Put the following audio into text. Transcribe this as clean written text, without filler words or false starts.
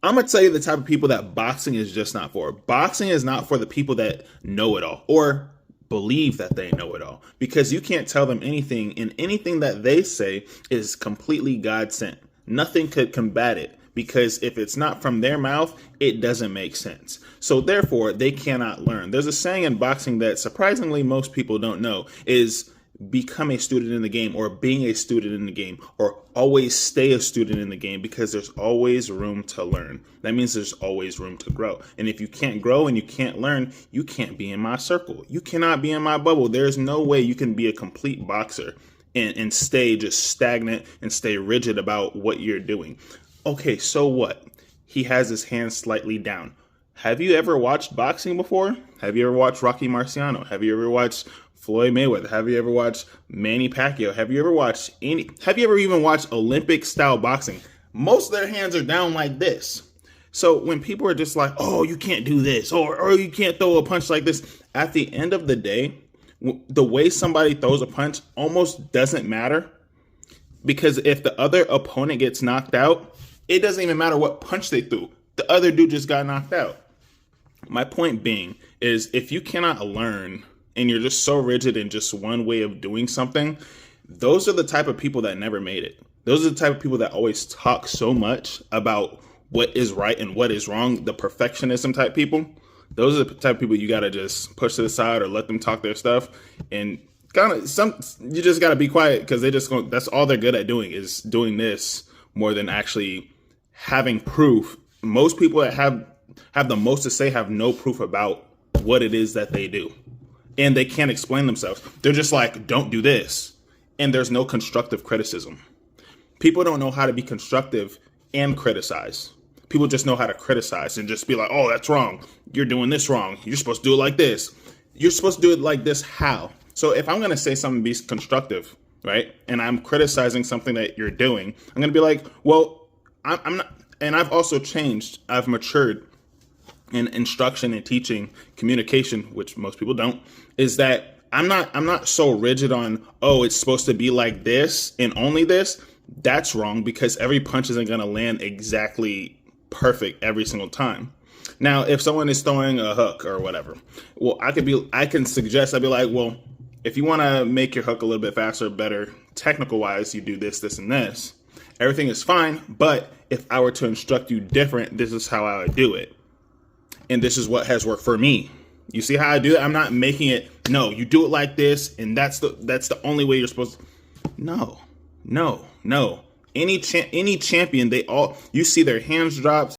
I'm gonna tell you the type of people that boxing is just not for. Boxing is not for the people that know it all or believe that they know it all, because you can't tell them anything, and anything that they say is completely God sent. Nothing could combat it, because if it's not from their mouth, it doesn't make sense. So therefore, they cannot learn. There's a saying in boxing that surprisingly most people don't know is become a student in the game, or being a student in the game, or always stay a student in the game, because there's always room to learn. That means there's always room to grow. And if you can't grow and you can't learn, you can't be in my circle. You cannot be in my bubble. There's no way you can be a complete boxer and stay just stagnant and stay rigid about what you're doing. Okay, so what? He has his hands slightly down. Have you ever watched boxing before? Have you ever watched Rocky Marciano? Have you ever watched Floyd Mayweather? Have you ever watched Manny Pacquiao? Have you ever even watched Olympic style boxing? Most of their hands are down like this. So when people are just like, oh, you can't do this, or you can't throw a punch like this, at the end of the day, the way somebody throws a punch almost doesn't matter, because if the other opponent gets knocked out, it doesn't even matter what punch they threw. The other dude just got knocked out. My point being is, if you cannot learn and you're just so rigid in just one way of doing something, those are the type of people that never made it. Those are the type of people that always talk so much about what is right and what is wrong, the perfectionism type people. Those are the type of people you got to just push to the side or let them talk their stuff. And you just got to be quiet, because that's all they're good at doing, is doing this more than actually having proof. Most people that have the most to say have no proof about what it is that they do. And they can't explain themselves. They're just like, don't do this. And there's no constructive criticism. People don't know how to be constructive and criticize. People just know how to criticize and just be like, oh, that's wrong. You're doing this wrong. You're supposed to do it like this. You're supposed to do it like this. How? So if I'm going to say something, be constructive, right, and I'm criticizing something that you're doing, I'm going to be like, well, I'm not. And I've also changed. I've matured in instruction and teaching, communication, which most people don't, is that I'm not so rigid on, oh, it's supposed to be like this and only this. That's wrong, because every punch isn't going to land exactly perfect every single time. Now, if someone is throwing a hook or whatever, well, I can suggest, I'd be like, well, if you want to make your hook a little bit faster, better, technical wise, you do this, this, and this. Everything is fine, but if I were to instruct you different, this is how I would do it. And this is what has worked for me. You see how I do it? I'm not making it, no, you do it like this, and that's the only way you're supposed to. No. Any champion, you see their hands drop,